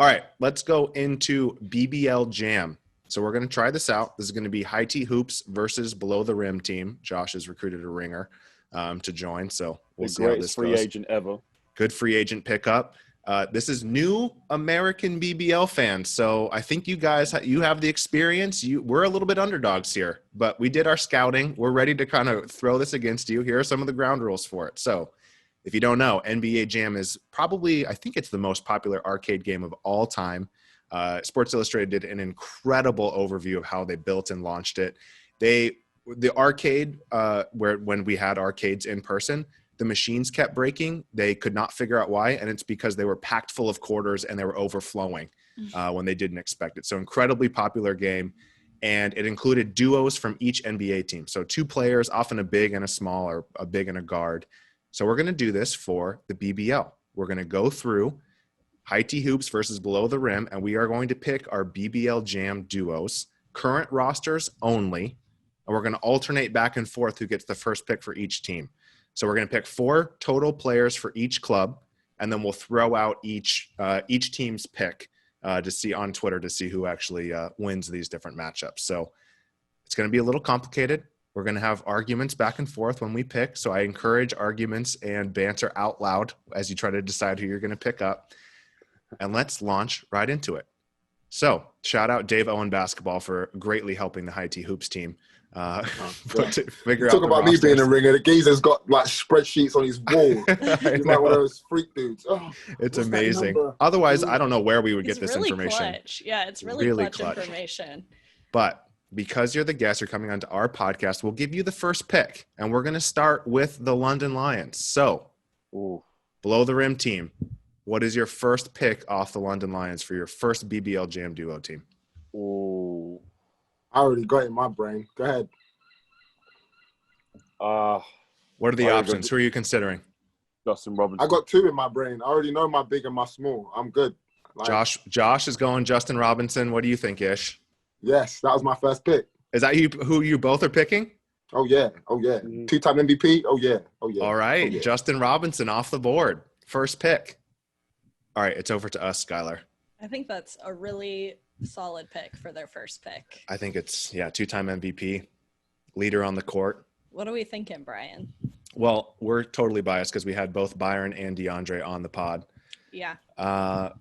All right, let's go into BBL Jam. So we're going to try this out. This is going to be High Tea Hoops versus Below the Rim team. Josh has recruited a ringer to join, so we'll see how this goes. The greatest free agent ever. Good free agent pickup. This is new American BBL fans, so I think you guys you have the experience. We're a little bit underdogs here, but we did our scouting. We're ready to kind of throw this against you. Here are some of the ground rules for it. So if you don't know, NBA Jam is probably, I think it's the most popular arcade game of all time. Sports Illustrated did an incredible overview of how they built and launched it. The arcade, when we had arcades in person, the machines kept breaking. They could not figure out why, and it's because they were packed full of quarters and they were overflowing when they didn't expect it. So incredibly popular game, and it included duos from each NBA team. So 2 players, often a big and a small, or a big and a guard. So we're going to do this for the BBL. We're going to go through High Tea Hoops versus Below the Rim, and we are going to pick our BBL Jam duos, current rosters only, and we're going to alternate back and forth who gets the first pick for each team. So we're going to pick 4 total players for each club, and then we'll throw out each team's pick to see on Twitter to see who actually wins these different matchups. So it's going to be a little complicated. We're going to have arguments back and forth when we pick. So I encourage arguments and banter out loud as you try to decide who you're going to pick up. And let's launch right into it. So shout out Dave Owen Basketball for greatly helping the High Tea Hoops team. To figure out talk about me being a ringer. The geezer's got like spreadsheets on his wall. He's like one of those freak dudes. Oh, it's amazing. Otherwise, I don't know where we would get this really information. Clutch. Yeah, it's really clutch information. But because you're the guest, you're coming onto our podcast, we'll give you the first pick. And we're going to start with the London Lions. So, Below the Rim team, what is your first pick off the London Lions for your first BBL Jam duo team? I already got it in my brain. Go ahead. What are the options? Who are you considering? Justin Robinson. I got 2 in my brain. I already know my big and my small. I'm good. Josh is going Justin Robinson. What do you think, Ish? Yes, that was my first pick. Is that who you both are picking? Oh, yeah. 2-time MVP? Oh, yeah. All right. Justin Robinson off the board. First pick. All right. It's over to us, Skylar. I think that's a really solid pick for their first pick. I think it's, 2-time MVP, leader on the court. What are we thinking, Brian? Well, we're totally biased because we had both Byron and DeAndre on the pod. Yeah. I'm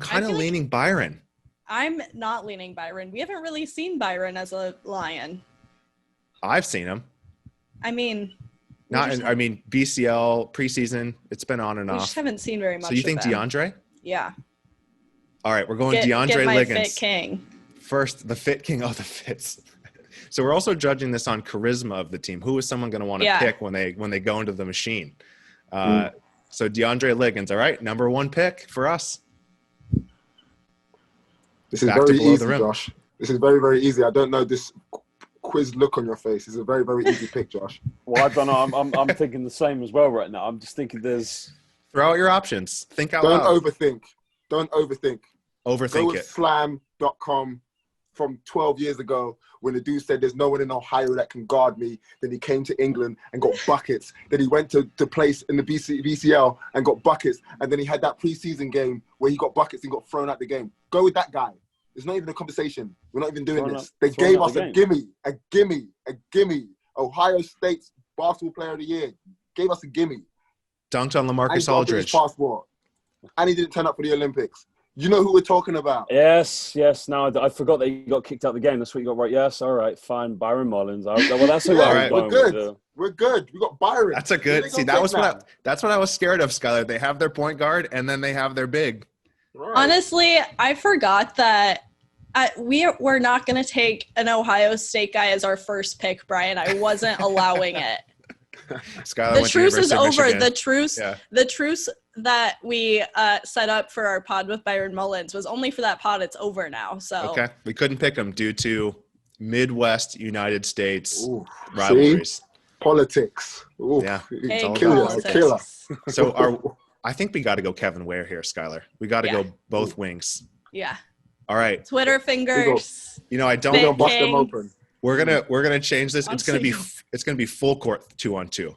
kind of leaning Byron. I'm not leaning Byron. We haven't really seen Byron as a Lion. I've seen him. I mean, BCL preseason, it's been on and off. We just haven't seen very much. So you think DeAndre? Yeah. All right, we're going DeAndre get my Liggins. Fit King. First, the Fit King. Oh, the fits. So we're also judging this on charisma of the team. Who is someone going to want to pick when they go into the machine? So DeAndre Liggins. All right, number 1 pick for us. This is very easy, Josh. This is very, very easy. I don't know this quiz look on your face. It's a very, very easy pick, Josh. Well, I don't know. I'm thinking the same as well right now. I'm just thinking there's... Throw out your options. Think out loud. Don't overthink. Go with slam.com from 12 years ago when the dude said there's no one in Ohio that can guard me. Then he came to England and got buckets. Then he went to place in the BCL and got buckets. And then he had that preseason game where he got buckets and got thrown out the game. Go with that guy. It's not even a conversation. We're not even doing this. They gave us a gimme. Ohio State's basketball player of the year. Gave us a gimme. Dunked on LaMarcus Aldridge. Passport. And he didn't turn up for the Olympics. You know who we're talking about. Yes. No, I forgot that he got kicked out of the game. That's what you got right. Yes, all right, fine. Byron Mullins. Well, that's who all right. We're good. We're good. We got Byron. That's a good. See, that's what I was scared of, Skylar. They have their point guard, and then they have their big. Right. Honestly, I forgot that we're not going to take an Ohio State guy as our first pick, Brian. I wasn't allowing it. Skylar, the truce is over. Michigan. The truce that we set up for our pod with Byron Mullins was only for that pod. It's over now. So okay, we couldn't pick him due to Midwest United States rivalries. See? Politics. Ooh. Yeah, killer. So I think we got to go Kevin Ware here, Skylar. We got to go both wings. Yeah. All right. Twitter fingers. I don't know. Bust them open. We're gonna change this. It's gonna be full court 2-on-2,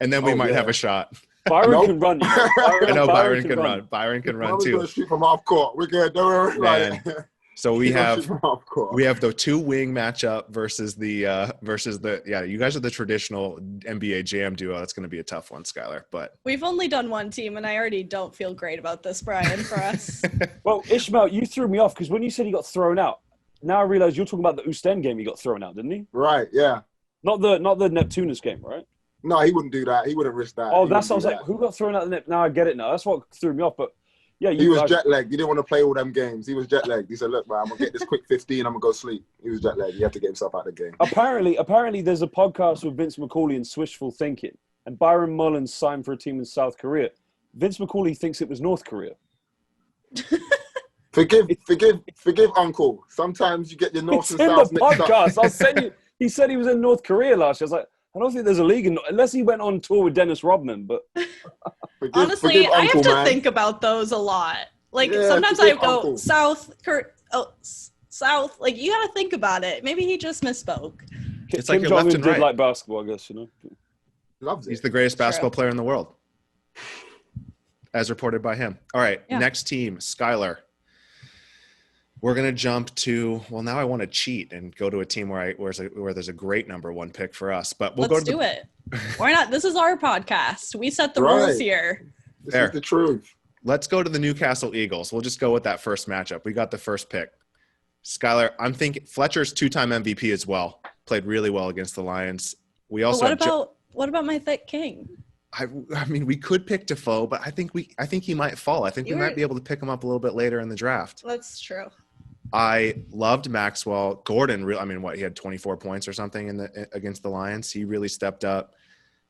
and then we might have a shot. Byron can run. I know Byron can run. Byron can run too. Gonna shoot from half court. We're good. Don't worry about it. So we have the two wing matchup versus the you guys are the traditional NBA Jam duo. That's going to be a tough one, Skylar. But we've only done one team, and I already don't feel great about this, Brian. For us. Well, Ishmael, you threw me off because when you said he got thrown out, now I realize you're talking about the Ostend game. He got thrown out, didn't he? Right. Yeah. Not the Neptunus game, right? No, he wouldn't do that. He wouldn't risk that. Oh, that's what I was like. Who got thrown out the net? Now I get it. Now that's what threw me off. But yeah, he was jet lagged. He didn't want to play all them games. He was jet lagged. He said, "Look, man, I'm gonna get this quick 15. I'm gonna go sleep." He was jet lagged. He had to get himself out of the game. Apparently, there's a podcast with Vince McCauley and Swishful Thinking, and Byron Mullins signed for a team in South Korea. Vince McCauley thinks it was North Korea. Forgive, Uncle. Sometimes you get your North and It's South in the mixed podcast. up. I'll send you. He said he was in North Korea last year. I was like, I don't think there's a league unless he went on tour with Dennis Rodman. But honestly, I have Uncle, to think about those a lot. Like sometimes I go Uncle. South. Like you got to think about it. Maybe he just misspoke. It's like your left and right. Like basketball, I guess, you know. Loves it. He's the greatest basketball player in the world, as reported by him. All right, next team, Skylar. We're gonna jump to. Well, now I want to cheat and go to a team where there's a great number one pick for us. But we'll Let's do it. Why not? This is our podcast. We set the rules here. This is the truth. Let's go to the Newcastle Eagles. We'll just go with that first matchup. We got the first pick. Skylar, I'm thinking Fletcher's two-time MVP as well. Played really well against the Lions. We also what about my thick king? I mean, we could pick Defoe, but I think he might fall. I think we might be able to pick him up a little bit later in the draft. That's true. I loved Maxwell. Gordon, he had 24 points or something against the Lions. He really stepped up.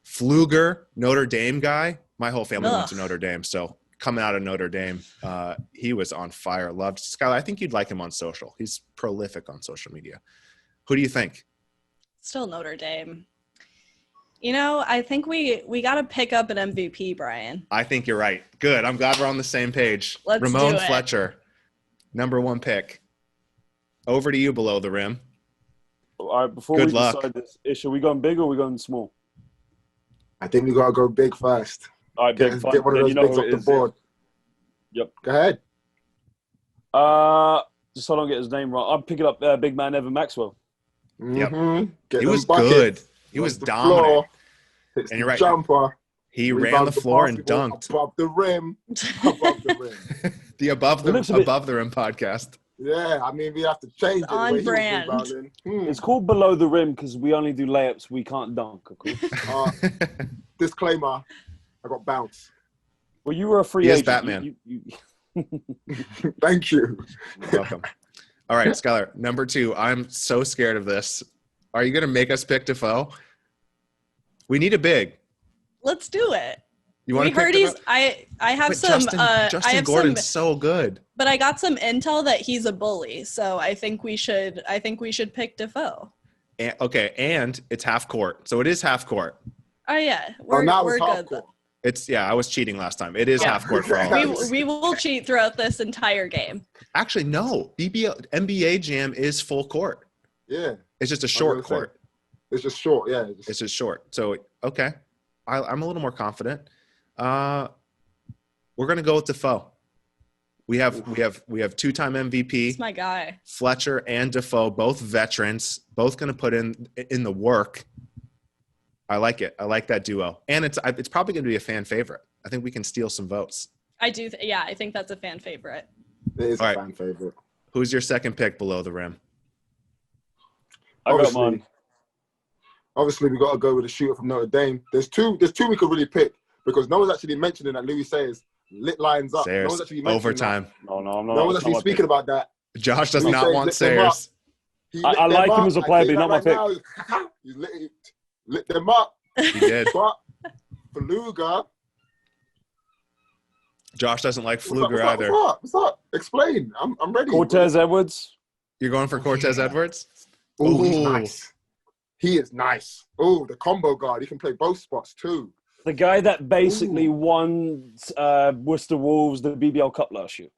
Pfluger, Notre Dame guy. My whole family went to Notre Dame, so coming out of Notre Dame, he was on fire. Loved Skylar. I think you'd like him on social. He's prolific on social media. Who do you think? Still Notre Dame. I think we got to pick up an MVP, Brian. I think you're right. Good. I'm glad we're on the same page. Ramon Fletcher, number one pick. Over to you below the rim. All right, before Good we luck. decide this, are we going big or are we going small? I think we gotta go big first. All right, big. Get one of those bigs off the board. Yep. Go ahead. Just so I don't get his name wrong. I'm picking up big man Evan Maxwell. Mm-hmm. He was good. He was dominant. And you're right. Jumper. He ran the floor and dunked. Above the rim. The above the rim podcast. Yeah, I mean, we have to change it. On brand. It's called Below the Rim because we only do layups. We can't dunk, of course. Disclaimer, I got bounced. Well, you were a free agent. Yes, Batman. Thank you. You're welcome. All right, Skylar, number 2. I'm so scared of this. Are you going to make us pick Defoe? We need a big. Let's do it. You want we to pick heard he's. I have but some. Justin Gordon's so good. But I got some intel that he's a bully, so I think we should pick Defoe. And it's half court, so it is half court. Oh yeah, we're good. Court. I was cheating last time. It is half court for all. We will cheat throughout this entire game. Actually, no. BBL NBA Jam is full court. Yeah. It's just a short court. It's just short, yeah. It's just short. So okay, I'm a little more confident. We're gonna go with Defoe. We have two-time MVP. That's my guy. Fletcher and Defoe, both veterans, both gonna put in the work. I like it. I like that duo, and it's probably gonna be a fan favorite. I think we can steal some votes. I do. I think that's a fan favorite. It is a fan favorite. Who's your second pick below the rim? I got mine. Obviously, we got to go with a shooter from Notre Dame. There's two we could really pick because no one's actually mentioning that Louis Sayers lit lines up. Sayers, no one's actually mentioning overtime. That. No, I'm not. No one's actually speaking about that. Josh does not want Sayers. I like him as a player, but he's not my pick. He lit them up. He did. But Pfluger. Josh doesn't like Pfluger either. What's up? Explain. I'm ready. Cortez Edwards. You're going for Cortez Edwards? Oh, he's nice. He is nice. Oh, the combo guard. He can play both spots too. The guy that basically won Worcester Wolves the BBL Cup last year.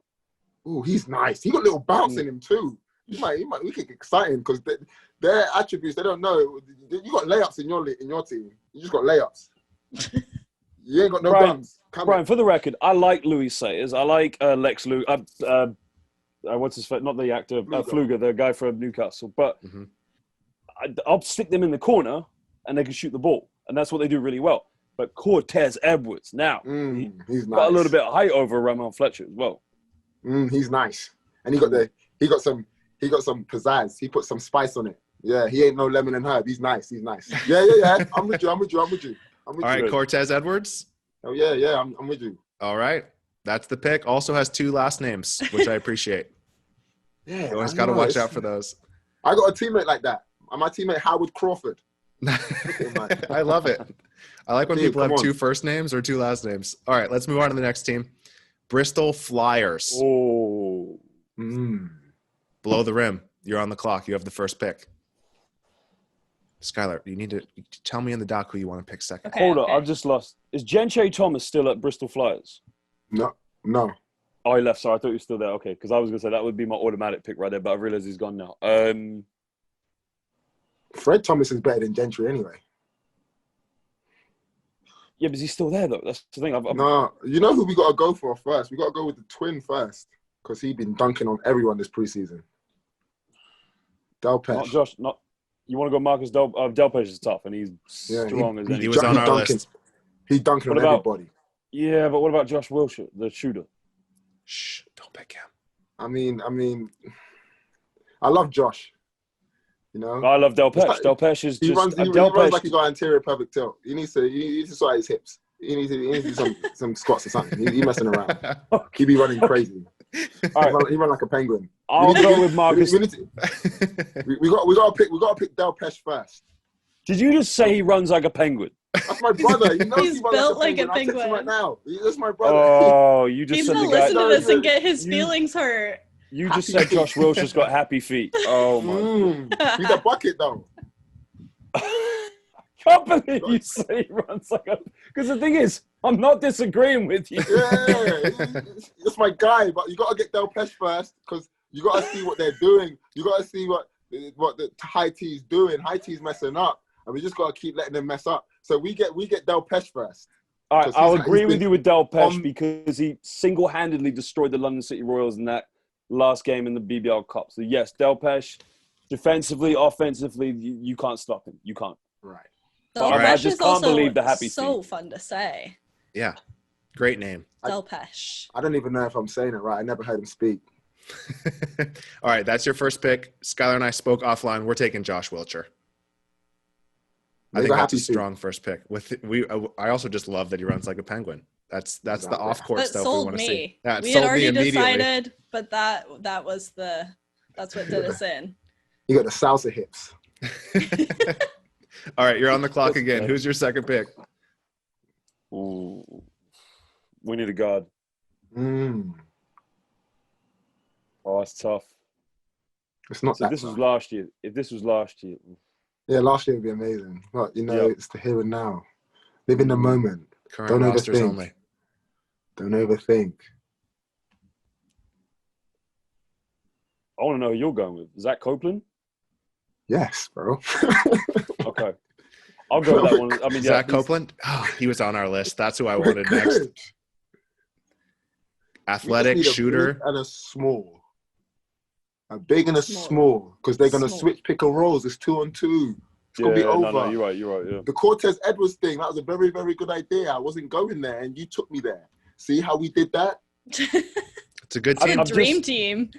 Oh, he's nice. He got a little bounce in him too. We could get exciting because their attributes, they don't know. You got layups in your team. You just got layups. You ain't got no Brian, guns. Come Brian, in. for the record, I like Louis Sayers. I like Lex Luger. What's his face? Not the actor, Fluger, the guy from Newcastle. But I'll stick them in the corner and they can shoot the ball. And that's what they do really well. But Cortez Edwards, now, he's got nice. a little bit of height over Ramon Fletcher as well. He's nice. And he got some pizzazz. He put some spice on it. Yeah, he ain't no lemon and herb. He's nice. Yeah. I'm with you. All right, Cortez Edwards. Oh yeah. I'm with you. All right. That's the pick. Also has 2 last names, which I appreciate. Yeah. You always got to watch out for those. I got a teammate like that. My teammate Howard Crawford. I love it. I like when people have 2 first names or 2 last names. All right, let's move on to the next team. Bristol Flyers. Oh. Below the rim. You're on the clock. You have the first pick. Skylar, you need to tell me in the doc who you want to pick second. Okay, Hold on, I've just lost. Is Gentry Thomas still at Bristol Flyers? No. Oh, he left. Sorry, I thought he was still there. Okay, because I was going to say that would be my automatic pick right there, but I realized he's gone now. Fred Thomas is better than Gentry anyway. Yeah, but he's still there, though. That's the thing. No, you know who we got to go for first? We got to go with the twin first because he's been dunking on everyone this preseason. Delpesh. Not Josh. You want to go Marcus Delpesh is tough, and he's strong as anything. He was on our list. He's dunking on everybody. Yeah, but what about Josh Wilshere, the shooter? Shh, don't pick him. I mean, I love Josh. You know, I love Delpesh. Delpesh is he just runs like he got anterior pelvic tilt. He needs to sort his hips. He needs to do some squats or something. He messing around. He be running crazy. All right. He run like a penguin. I'll go with Marcus. We got to pick Delpesh first. Did you just say he runs like a penguin? That's my brother. He knows He's he runs built like a penguin. like a penguin. I'll text him right now. That's my brother. Oh, you just He's said gonna the guy. listen to this and get his feelings hurt. You just said Josh Wilshere's got happy feet. Oh my! He's a bucket though. Can't believe you say he runs like a. Because the thing is, I'm not disagreeing with you. Yeah, that's my guy. But you got to get Delpesh first because you got to see what they're doing. You got to see what the high T's doing. High T's messing up, and we just got to keep letting them mess up. So we get Delpesh first. All right, I'll agree with you with Delpesh because he single-handedly destroyed the London City Royals in that last game in the BBL Cup. So yes, Delpesh, defensively, offensively, you can't stop him. You can't. Right. I just can't believe the happy so feet. fun to say. Yeah, great name. Delpesh. I don't even know if I'm saying it right. I never heard him speak. All right, that's your first pick. Skylar and I spoke offline. We're taking Josh Wilshere. I think that's a strong first pick. I also just love that he runs like a penguin. That's the off course stuff we want to see. Yeah, we had already decided, but that's what did us in. You got the salsa hips. All right, you're on the clock again. Who's your second pick? Ooh, we need a guard. Oh, that's tough. It's not. So this was last year. If this was last year. Yeah, last year would be amazing. But, it's the here and now. Live in the moment. Current rosters only. Don't overthink. I want to know who you're going with. Zach Copeland? Yes, bro. Okay. I'll go with that one. I mean, Zach Copeland? Oh, he was on our list. That's who I wanted next. Athletic, shooter. Big and a small. A big and a small. Because they're going to switch pick and rolls. It's 2-on-2. It's going to be over. No, you're right, yeah. The Cortez Edwards thing, that was a very, very good idea. I wasn't going there, and you took me there. See how we did that? It's a good team. Dream team.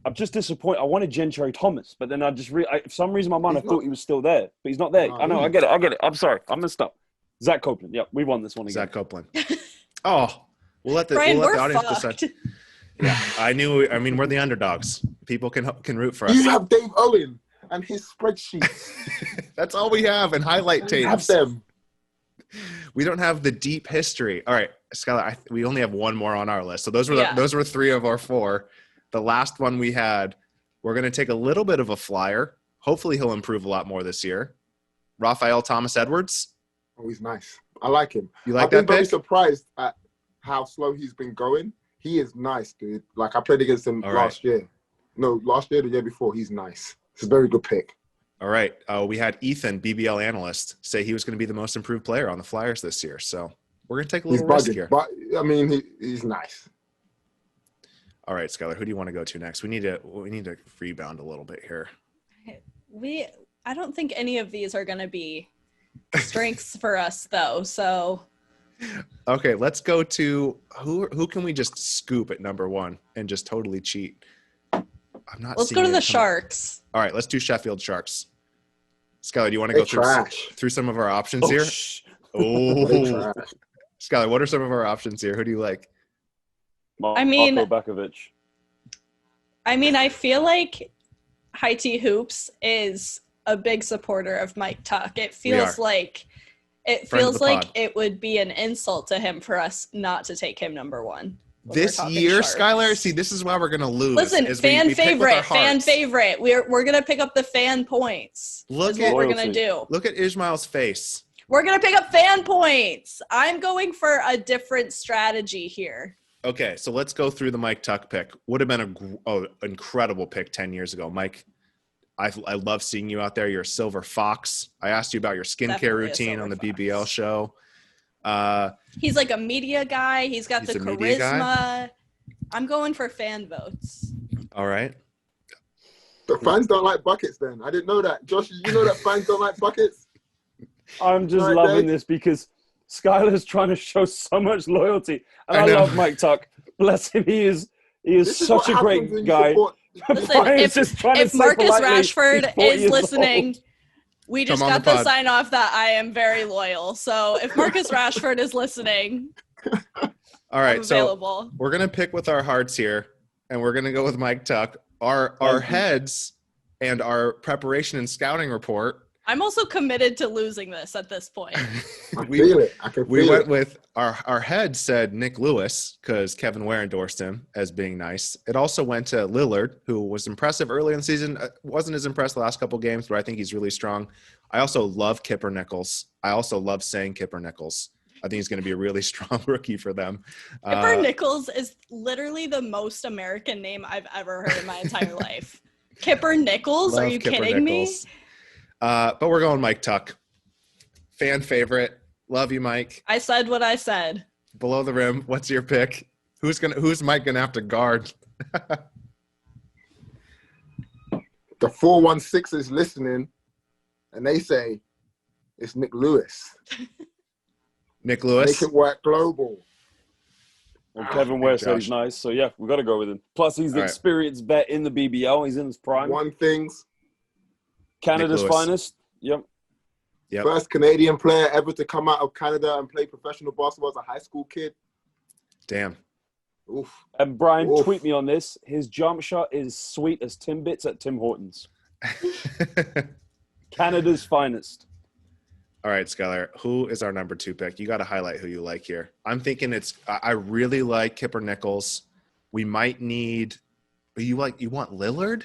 I'm just disappointed. I wanted Gentry Thomas, but then I just for some reason in my mind I thought he was still there, but he's not there. I know. I get it. I'm sorry. I'm messed up. Zach Copeland. Yeah, we won this one again. Zach Copeland. Oh, we'll let the audience decide. Yeah, I mean, we're the underdogs. People can root for us. You have Dave Owen and his spreadsheets. That's all we have, and highlight tapes. Have them. We don't have the deep history. All right, Skylar, we only have one more on our list. So those were 3 of our 4. The last one we had, we're going to take a little bit of a flyer. Hopefully he'll improve a lot more this year. Raphael Thomas Edwards. Oh, he's nice. I like him. You like I've that been very pick? surprised at how slow he's been going. He is nice, dude. Like, I played against him last year. No, last year, the year before. He's nice. It's a very good pick. All right. We had Ethan, BBL analyst, say he was going to be the most improved player on the Flyers this year. So We're gonna take a He's little risk bugging, here. but I mean, he's nice. All right, Skylar, who do you want to go to next? We need to rebound a little bit here. I don't think any of these are going to be strengths for us, though. So, okay, let's go to who can we just scoop at number 1 and just totally cheat? I'm not. Let's go to the Sharks. All right, let's do Sheffield Sharks. Skylar, do you want to go through some of our options here? Oh, Skylar, what are some of our options here? Who do you like? I mean, Bakovic. I feel like High Tea Hoops is a big supporter of Mike Tuck. It feels like it would be an insult to him for us not to take him number 1. This year, Sharks. Skylar, see, this is why we're gonna lose. Listen, fan favorite. We're gonna pick up the fan points. Look at what we're gonna do. Look at Ishmael's face. We're gonna pick up fan points. I'm going for a different strategy here. Okay, so let's go through the Mike Tuck pick. Would have been an incredible pick 10 years ago. Mike, I love seeing you out there. You're a silver fox. I asked you about your skincare routine on the BBL show. He's like a media guy. He's got the charisma. I'm going for fan votes. All right. The fans don't like buckets then. I didn't know that. Josh, you know that fans don't like buckets? I'm just loving this because Skylar's trying to show so much loyalty. And I love Mike Tuck. Bless him. He is such a great guy. Listen, if Marcus Rashford is listening, we just got the sign off that I am very loyal. So if Marcus Rashford is listening, all right, so we're going to pick with our hearts here, and we're going to go with Mike Tuck. Our heads and our preparation and scouting report. I'm also committed to losing this at this point. We went with our head said Nick Lewis because Kevin Ware endorsed him as being nice. It also went to Lillard, who was impressive early in the season. Wasn't as impressed the last couple games, but I think he's really strong. I also love Kipper Nichols. I also love saying Kipper Nichols. I think he's going to be a really strong rookie for them. Kipper Nichols is literally the most American name I've ever heard in my entire life. Kipper Nichols? Are you kidding me? But we're going Mike Tuck. Fan favorite. Love you, Mike. I said what I said. Below the rim. What's your pick? Who's Mike gonna have to guard? The 416 is listening, and they say it's Nick Lewis. Nick Lewis. Make it work global. Well, Kevin Ware said he's nice, so yeah, we got to go with him. Plus, he's the experienced vet in the BBL. He's in his prime. Canada's finest. Yep. First Canadian player ever to come out of Canada and play professional basketball as a high school kid. Damn. Oof. And Brian, tweet me on this. His jump shot is sweet as Timbits at Tim Hortons. Canada's finest. All right, Skylar, who is our number 2 pick? You got to highlight who you like here. I'm thinking I really like Kipper Nichols. We might need, you want Lillard?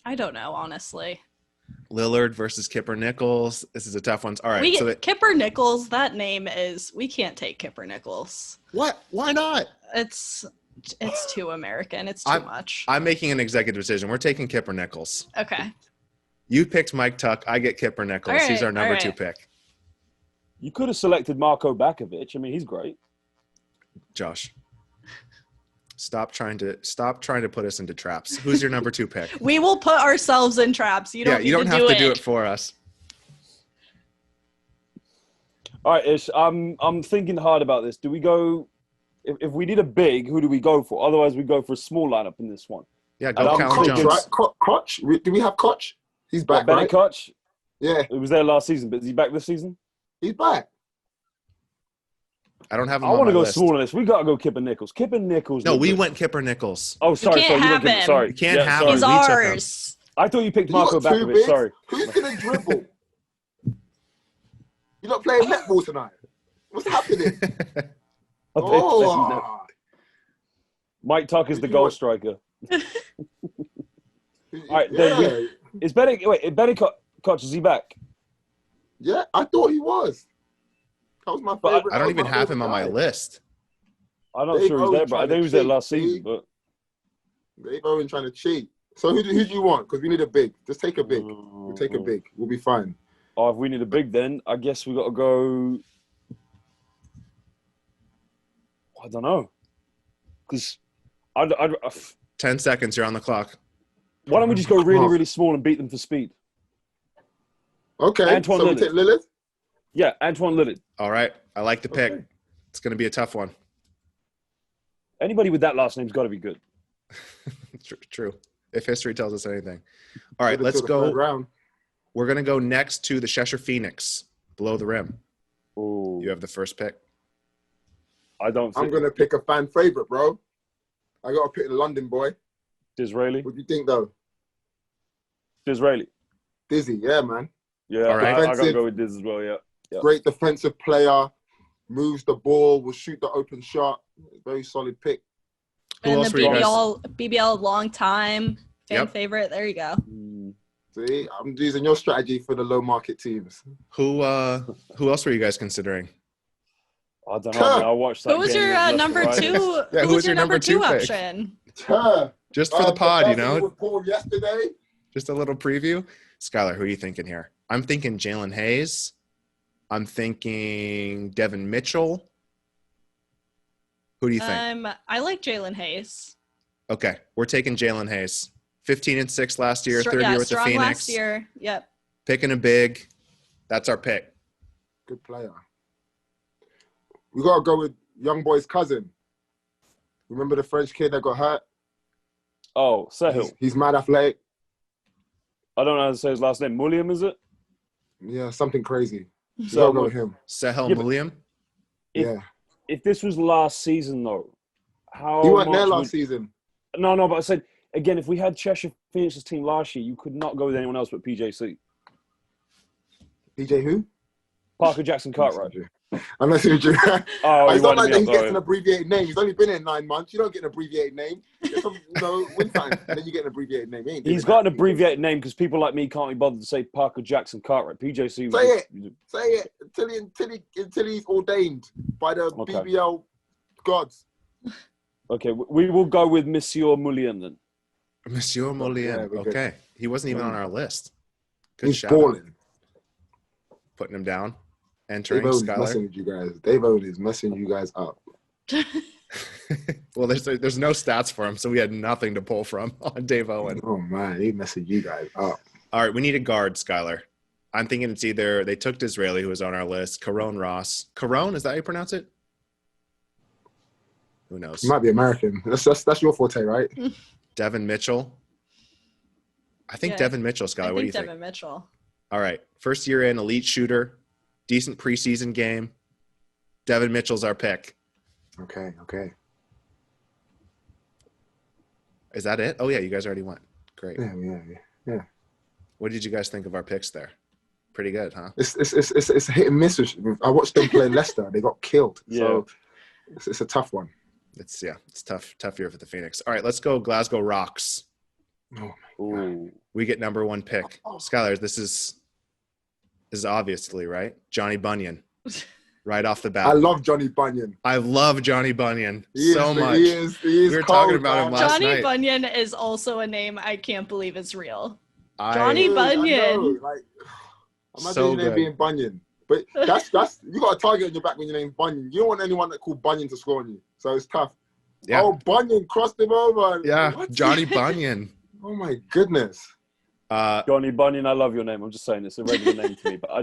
I don't know, honestly. Lillard versus Kipper Nichols. This is a tough one. All right. Kipper Nichols, that name we can't take Kipper Nichols. What? Why not? It's too American. It's too much. I'm making an executive decision. We're taking Kipper Nichols. Okay. You picked Mike Tuck. I get Kipper Nichols. He's our number 2 pick. You could have selected Marco Bakovic. I mean, he's great. Josh. Stop trying to put us into traps. Who's your number 2 pick? We will put ourselves in traps. You don't have to do it for us. All right, Ish. I'm thinking hard about this. Do we go if we need a big? Who do we go for? Otherwise, we go for a small lineup in this one. Yeah, go Callum Jones. Right? Koch? Do we have Koch? He's back. Bennett Koch. Yeah, he was there last season, but is he back this season? He's back. I don't have him. I want to go smaller on this. We got to go Kipper Nichols. Kipper Nichols. No, we went Kipper Nichols. Oh, sorry. You can't have him. Sorry. You can't have him. He's ours. I thought you picked Marco Bakovic. Sorry. Who's going to dribble? You're not playing netball tonight. What's happening? Mike Tuck is the goal striker. All right. Then is Bennett Koch, is he back? Yeah, I thought he was. That was my favorite. I don't even have him on my list. I'm not sure he's there, but I think he was there last season. But Dave Owen trying to cheat. So who do you want? Because we need a big. Just take a big. We'll take a big. We'll be fine. Oh, if we need a big, then I guess we got to go. I don't know. Because 10 seconds. You're on the clock. Why don't we just go really, really small and beat them for speed? Okay. Antoine so Lillard. we take Lillard? Yeah, Antoine Lillard. All right. I like the pick. Okay. It's going to be a tough one. Anybody with that last name's got to be good. True. If history tells us anything. All right, let's To the go. third round. We're going to go next to the Cheshire Phoenix, below the rim. Ooh. You have the first pick. I don't think. I'm going to pick a fan favorite, bro. I got to pick the London boy. Disraeli. What do you think, though? Disraeli. Dizzy, yeah, man. Yeah, All right. I got to go with Diz as well, yeah. Great defensive player. Moves the ball, will shoot the open shot. Very solid pick. Who And else the were you guys? BBL long time fan Yep. favorite. There you go. See, I'm using your strategy for the low market teams. Who else were you guys considering? I don't know. Man. I watched that. Who was game your left and number right. two? Yeah, who was your number two pick? option? Just for the pod, you person who know? was born yesterday. Just a little preview. Skylar, who are you thinking here? I'm thinking Jalen Hayes. I'm thinking Devin Mitchell. Who do you think? I like Jalen Hayes. Okay, we're taking Jalen Hayes. 15-6 last year, third year with the strong Phoenix. last year. Yep. Picking a big. That's our pick. Good player. We got to go with young boy's cousin. Remember the French kid that got hurt? Oh, Sehil. He's mad athletic. I don't know how to say his last name. Mulliam, is it? Yeah, something crazy. We So got to go with him. Sehel Yeah, but- William. Yeah. If this was last season, though, how He weren't there much last season. No, but I said, again, if we had Cheshire Phoenix's team last year, you could not go with anyone else but PJC. PJ who? Parker Jackson Cartwright. I'm not saying you. Oh, It's you not wanted like me that he up, gets though. an abbreviated name. He's only been here 9 months. You don't get an abbreviated name. Get some, win time, and then you get an abbreviated name. He ain't doing He's got that. an abbreviated name because people like me can't be bothered to say Parker Jackson Cartwright. PJC. Say it until he's ordained by the Okay. BBL gods. Okay, we will go with Monsieur Mulliam then. Monsieur Molien. Yeah, we're good. Okay. He wasn't even on our list. Good He's shout out. balling. Putting him down. Entering Dave Owen's Skylar. messing with you guys. Dave Owen is messing you guys up. Well, there's no stats for him, so we had nothing to pull from on Dave Owen. Oh man, he's messing you guys up. All right, we need a guard, Skylar. I'm thinking it's either they took Disraeli, who was on our list, Caron Ross. Caron, is that how you pronounce it? Who knows? He might be American. That's your forte, right? Devin Mitchell. I think Yeah. Devin Mitchell, Skylar. I What do you think think? Devin Mitchell. All right. First year in, elite shooter, decent preseason game. Devin Mitchell's our pick. Okay. Is that it? Oh, yeah, you guys already went. Great. Yeah. What did you guys think of our picks there? Pretty good, huh? It's hit and miss. I watched them play Leicester. They got killed. Yeah. So it's a tough one. It's tough year for the Phoenix. All right, let's go Glasgow Rocks. Oh Ooh. We get number one pick. Skylar, this is obviously, right? Johnny Bunyan. Right off the bat. I love Johnny Bunyan. I love Johnny Bunyan He so is, much. He is We were talking about him man. last Johnny night. Bunyan is also a name I can't believe is real. I- Johnny Dude, I Bunyan. know, like, imagine So your name good. being Bunyan. But that's you got a target on your back when your name's Bunyan. You don't want anyone that called Bunyan to score on you. So it's tough. Yeah. Oh, Bunyan crossed him over. Yeah, What? Johnny Bunyan. Oh my goodness. Johnny Bunyan, I love your name. I'm just saying it's a regular name to me, but I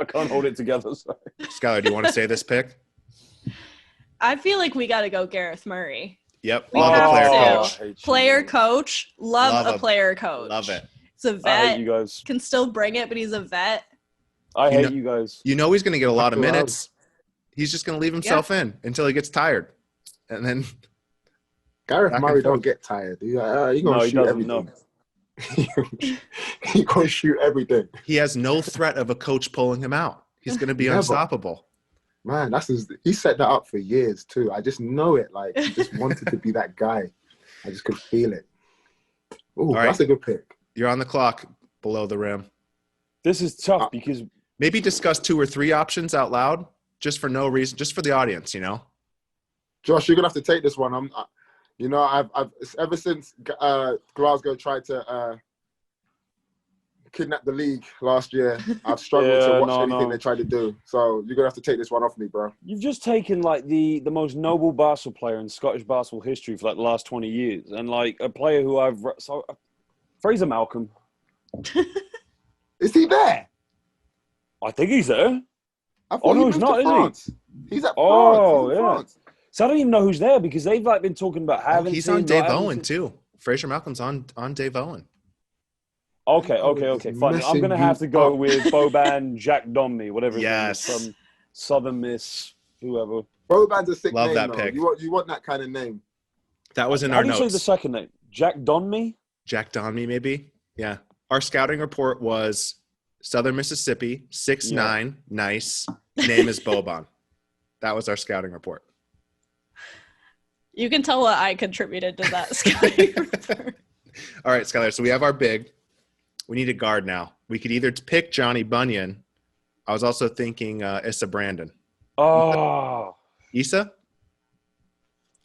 can't hold it together. So. Skylar, do you want to say this pick? I feel like we got to go Gareth Murray. Yep. We Love have a player to. coach. I hate you, Player man. coach. Love Love a player coach. Love it. He's a I hate vet. you guys. Can still bring it, but he's a vet. I You hate know- you guys. You know he's going to get a lot of After minutes. He's just going to leave himself in until he gets tired. And then Gareth Back and Murray forth. don't get tired. You're going No, to he shoot doesn't, everything. He's going to shoot everything. he has no threat of a coach pulling him out. He's going to be Never. unstoppable. Man, he set that up for years too. I just know it. Like, he just wanted to be that guy. I just could feel it. Oh, right. that's a good pick. You're on the clock below the rim. This is tough because Maybe discuss 2 or 3 options out loud just for no reason, just for the audience, you know? Josh, you're gonna have to take this one. I've ever since Glasgow tried to kidnapped the league last year. I've struggled to watch anything they tried to do. So you're gonna have to take this one off me, bro. You've just taken like the most noble basketball player in Scottish basketball history for like the last 20 years, and like a player who Fraser Malcolm. Is he there? I think he's there. I thought no, he's not, is he? He's at France. Oh, he's in France. So I don't even know who's there because they've like been talking about having. He's on Dave Owen too. Fraser Malcolm's on Dave Owen. Okay, fine. I'm gonna have to go with Boban Jack Donmy, whatever. Yes. Some Southern Miss, whoever. Boban's a sick name. Love that though. pick. You want that kind of name? That was in our notes. How do you say the second name? Jack Donmy? Jack Donmy, maybe. Yeah. Our scouting report was Southern Mississippi, 6'9", nice. Name is Boban. That was our scouting report. You can tell what I contributed to that scouting report. All right, Skylar. So we have our big. We need a guard now. We could either pick Johnny Bunyan. I was also thinking Issa Brandon. Oh. Issa?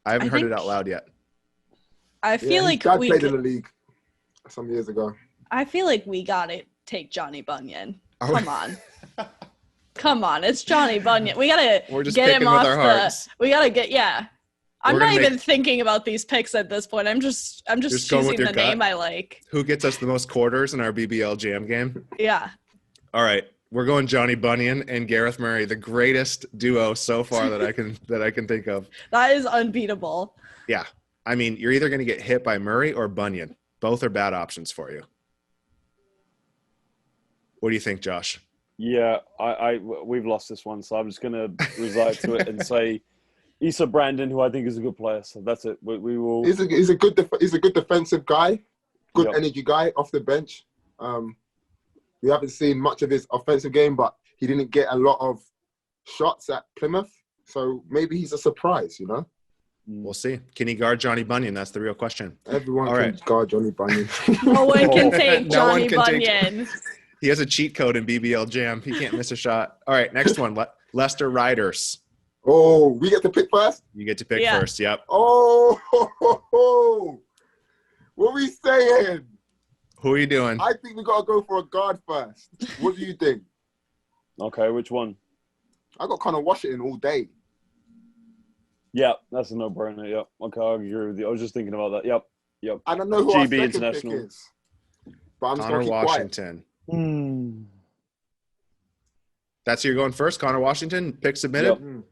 I haven't heard it out loud yet. I feel like Dad played in the league some years ago. I feel like we gotta take Johnny Bunyan. Come on. Come on, it's Johnny Bunyan. We gotta get him off the. We gotta get I'm not even thinking about these picks at this point. I'm just choosing the name I like. Who gets us the most quarters in our BBL Jam game? Yeah. All right, we're going Johnny Bunyan and Gareth Murray, the greatest duo so far that I can think of. That is unbeatable. Yeah, I mean, you're either going to get hit by Murray or Bunyan. Both are bad options for you. What do you think, Josh? Yeah, we've lost this one, so I'm just going to reside to it and say Issa Brandon, who I think is a good player. So that's it. We will. He's a good defensive guy, good energy guy off the bench. We haven't seen much of his offensive game, but he didn't get a lot of shots at Plymouth, so maybe he's a surprise. You know. We'll see. Can he guard Johnny Bunyan? That's the real question. Everyone can guard Johnny Bunyan. No one can take Johnny Bunyan. He has a cheat code in BBL Jam. He can't miss a shot. All right, next one. Leicester Riders. Oh, we get to pick first? You get to pick first, yep. Oh, what are we saying? Who are you doing? I think we got to go for a guard first. What do you think? Okay, which one? I got Connor Washington all day. Yeah, that's a no-brainer, yep. Okay, I agree with you. I was just thinking about that, yep. I don't know who GB our second International pick is. But I'm just Connor going to keep Washington. Quiet. That's who you're going first? Connor Washington? Pick submitted? Yep.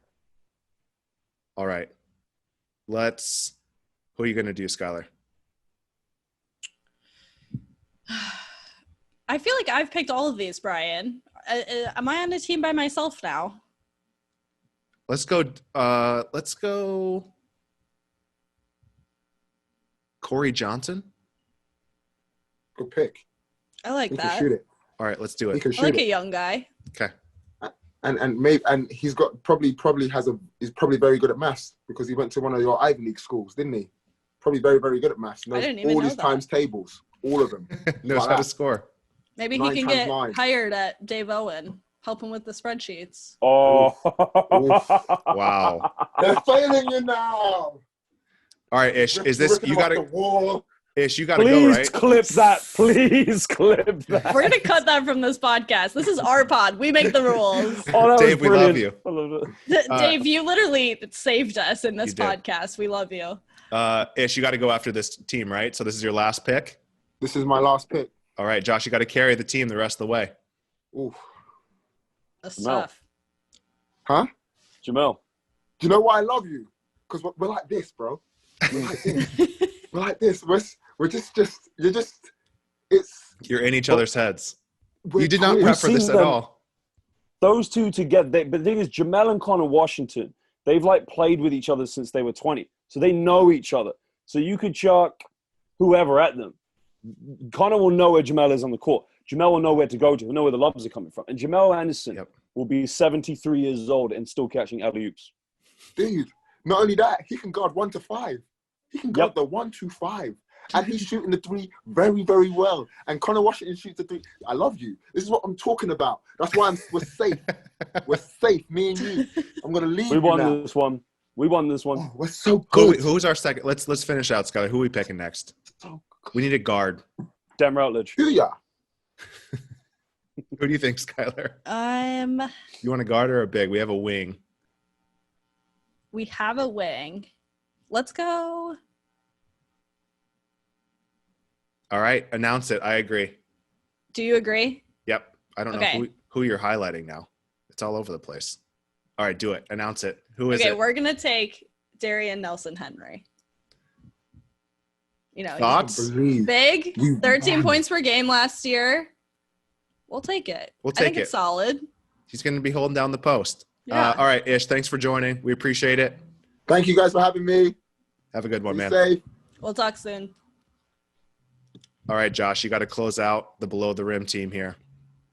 All right. Who are you going to do, Skylar? I feel like I've picked all of these, Brian. Am I on a team by myself now? Let's go Corey Johnson. Good pick. I like He that. can shoot it. All right, let's do it. He can shoot I like it. a young guy. Okay. And he's got probably he's probably very good at maths because he went to one of your Ivy League schools, didn't he? Probably very, very good at maths. Knows I didn't even all know his that. times tables, all of them. Knows Like how to that. score. Maybe 9 he can times get 9. hired at Dave Owen. Help him with the spreadsheets. Oh. Wow. They're failing you now. All right, Ish. Is this you got to? Ish, you got to Please go, right? clip that. Please clip that. We're gonna cut that from this podcast. This is our pod. We make the rules. Oh, that Dave, was we love brilliant. you. I love it. Dave, you literally saved us in this You did. podcast. We love you. Ish, you got to go after this team, right? So this is your last pick. This is my last pick. All right, Josh, you got to carry the team the rest of the way. Oof. That's No. tough. Huh? Jamel. Do you know why I love you? Because we're like this, bro. We're like this. We're like this. You're in each other's heads. We're You did not tired. prep for this seen at them. all. Those two together, but the thing is, Jamel and Connor Washington, they've like played with each other since they were 20. So they know each other. So you could chuck whoever at them. Connor will know where Jamel is on the court. Jamel will know where to go to. He'll know where the lobs are coming from. And Jamel Anderson will be 73 years old and still catching alley-oops. Dude, not only that, he can guard 1 to 5. He can guard the 1 to 5. And he's shooting the 3 very, very well. And Connor Washington shoots the 3. I love you. This is what I'm talking about. That's why we're safe. We're safe, me and you. I'm going to leave We you won now. this one. We won this one. Oh, we're so good. Who's our second? Let's finish out, Skylar. Who are we picking next? So good. We need a guard. Dan Routledge. Do ya? Who do you think, Skylar? You want a guard or a big? We have a wing. We have a wing. Let's go. All right, announce it. I agree. Do you agree? Yep. I don't know who you're highlighting now. It's all over the place. All right, do it. Announce it. Who is it? Okay, we're going to take Darian Nelson-Henry. You know, thoughts? Big, 13 points per game last year. We'll take it. We'll take it. I think it's solid. He's going to be holding down the post. Yeah. All right, Ish, thanks for joining. We appreciate it. Thank you guys for having me. Have a good one, man. Safe. We'll talk soon. All right, Josh, you got to close out the below the rim team here.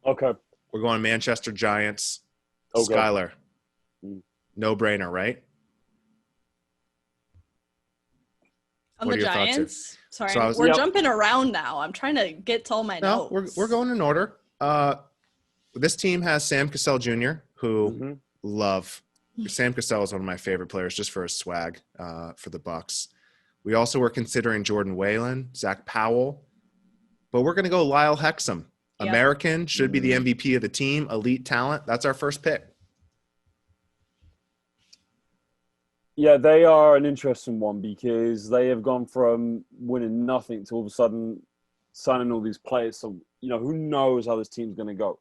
Okay. We're going Manchester Giants. Okay. Skylar. No brainer, right? On the Giants? Sorry, we're jumping around now. I'm trying to get to all my notes. No, we're going in order. This team has Sam Cassell Jr., who love. Sam Cassell is one of my favorite players just for his swag for the Bucks. We also were considering Jordan Whalen, Zach Powell, but we're going to go Lyle Hexum. Yep. American, should be the MVP of the team, elite talent. That's our first pick. Yeah, they are an interesting one because they have gone from winning nothing to all of a sudden signing all these players. So, you know, who knows how this team's going to go.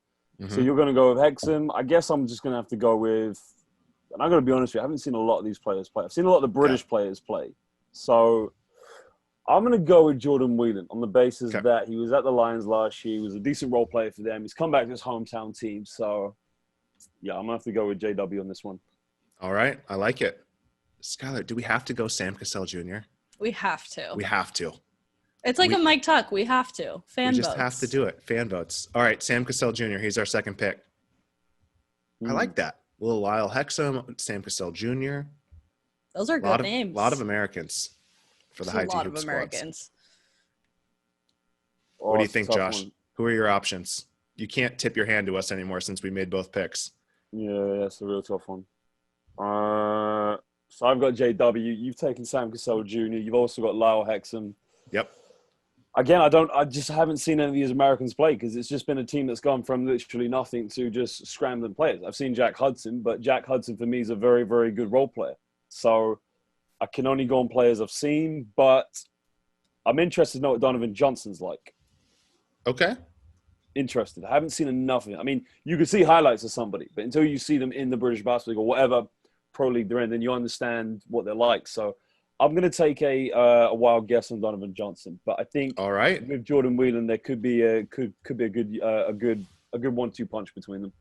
So you're going to go with Hexum. I guess I'm just going to have to go with, and I'm going to be honest with you, I haven't seen a lot of these players play. I've seen a lot of the British players play. So I'm going to go with Jordan Whelan on the basis that he was at the Lions last year. He was a decent role player for them. He's come back to his hometown team. So, yeah, I'm going to have to go with JW on this one. All right. I like it. Skylar, do we have to go Sam Cassell Jr.? We have to. We have to. It's like a Mike Tuck. We have to. Fan votes. We just have to do it. Fan votes. All right, Sam Cassell Jr., he's our second pick. I like that. A little Lyle Hexum, Sam Cassell Jr. Those are good names. A lot of Americans for the high team. A lot of Americans. What do you think, Josh? Who are your options? You can't tip your hand to us anymore since we made both picks. Yeah, that's a real tough one. So I've got JW. You've taken Sam Cassell Jr. You've also got Lyle Hexum. Yep. Again, I just haven't seen any of these Americans play because it's just been a team that's gone from literally nothing to just scrambling players. I've seen Jack Hudson, but Jack Hudson for me is a very, very good role player. So I can only go on players I've seen, but I'm interested to know what Donovan Johnson's like. Okay. Interested. I haven't seen enough of it. I mean, you can see highlights of somebody, but until you see them in the British Basketball League or whatever pro league they're in, then you understand what they're like. So I'm going to take a wild guess on Donovan Johnson, but I think with Jordan Whelan there could be a good 1-2 punch between them.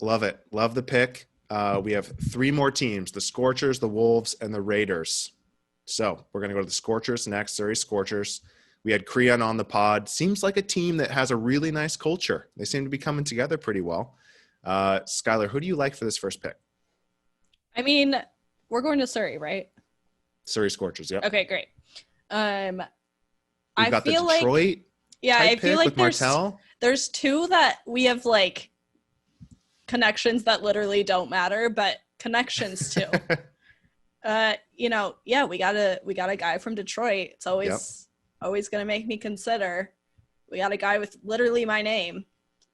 Love it. Love the pick. We have 3 more teams: the Scorchers, the Wolves, and the Raiders. So we're going to go to the Scorchers next. Surrey Scorchers. We had Creon on the pod. Seems like a team that has a really nice culture. They seem to be coming together pretty well. Skylar, who do you like for this first pick? I mean, we're going to Surrey, right? Surrey Scorchers, yep. Okay, great. I feel the Detroit I feel like Martell. There's 2 that we have like connections that literally don't matter, but connections too. We got a guy from Detroit. It's always gonna make me consider. We got a guy with literally my name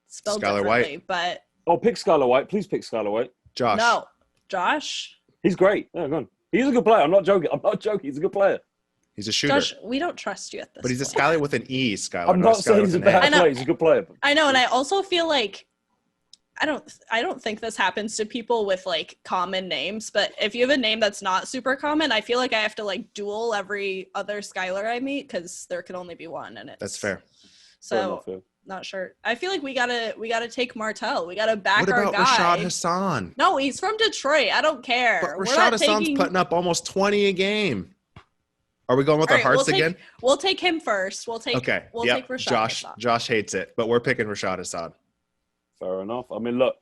spelled Skylar differently, White. but pick Skylar White. Please pick Skylar White. Josh. No, Josh. He's great. Yeah, go on. He's a good player. I'm not joking. He's a good player. He's a shooter. Josh, we don't trust you at this But he's a point. Skylar with an E, Skylar. I'm not saying he's a bad player. He's a good player. I know, and I also feel like I don't think this happens to people with like common names, but if you have a name that's not super common, I feel like I have to like duel every other Skylar I meet because there can only be one, and that's fair. So not sure. I feel like we gotta take Martell. We gotta back our guy. What about Rashad Hassan? No, he's from Detroit. I don't care. But Rashad Hassan's putting up almost 20 a game. Are we going with our hearts again? We'll take him first. We'll take Rashad Hassan. Josh hates it, but we're picking Rashad Hassan. Fair enough. I mean, look,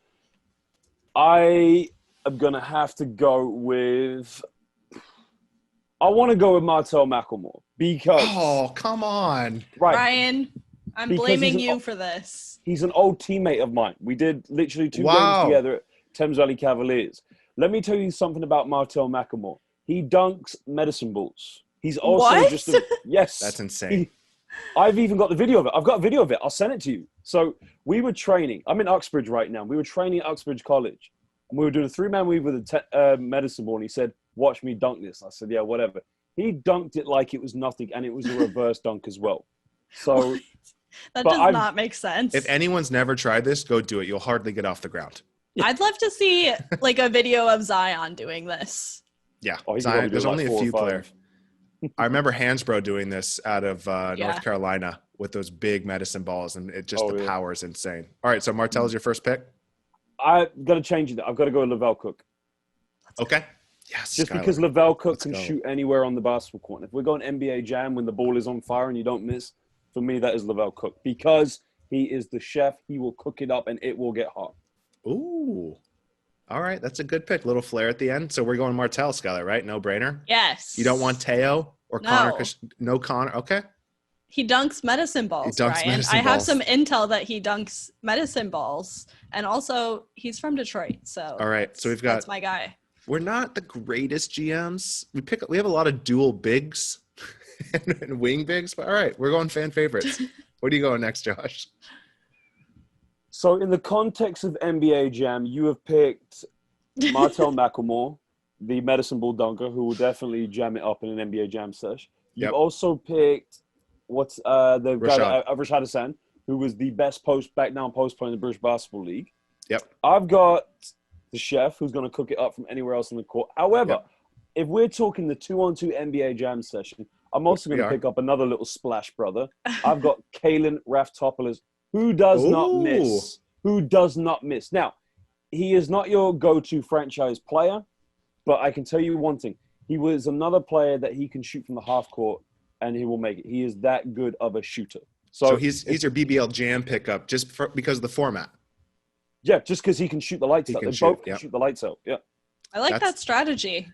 I am gonna have to go with. I want to go with Martell McLemore because. Oh, come on, Ryan. I'm blaming you for this. He's an old teammate of mine. We did literally 2 games together at Thames Valley Cavaliers. Let me tell you something about Martell McLemore. He dunks medicine balls. He's also yes. That's insane. I've even got the video of it. I've got a video of it. I'll send it to you. So we were training. I'm in Uxbridge right now. We were training at Uxbridge College. And we were doing a 3-man weave with a medicine ball. And he said, watch me dunk this. I said, yeah, whatever. He dunked it like it was nothing. And it was a reverse dunk as well. So that does not make sense. If anyone's never tried this, go do it. You'll hardly get off the ground. I'd love to see like a video of Zion doing this. Yeah. Zion, there's only a few players. I remember Hansbrough doing this out of North Carolina with those big medicine balls, and it just the power is insane. All right, so Martell is your first pick. I've got to change it. I've got to go with Lavelle Cook. Okay. Yes. Just Skylar. because Lavelle Cook can shoot anywhere on the basketball court. If we're going NBA Jam when the ball is on fire and you don't miss, for me that is Lavelle Cook because he is the chef. He will cook it up and it will get hot. Ooh. All right, that's a good pick. Little flair at the end. So we're going Martell, Skylar, right? No brainer. Yes. You don't want Teo or Connor? No Connor. Okay. He dunks medicine balls, Brian. I have some intel that he dunks medicine balls, and also he's from Detroit. So all right, so that's my guy. We're not the greatest GMs. We have a lot of dual bigs and wing bigs, but all right, we're going fan favorites. What are you going next, Josh? So in the context of NBA Jam, you have picked Martell McLemore, the medicine ball dunker, who will definitely jam it up in an NBA Jam sesh. You've also picked the guy Rashad Hassan, who was the best back down post player in the British Basketball League. Yep. I've got the chef who's going to cook it up from anywhere else on the court. However, if we're talking the 2-on-2 NBA Jam session, I'm also going to pick up another little splash brother. I've got Kalen Raftopoulos, who does not miss. Who does not miss. Now, he is not your go-to franchise player, but I can tell you one thing. He was another player that he can shoot from the half court, and he will make it. He is that good of a shooter. So he's your BBL Jam pickup just because of the format. Yeah, just because he can shoot the lights out. They both can shoot the lights out. Yeah. I like that strategy.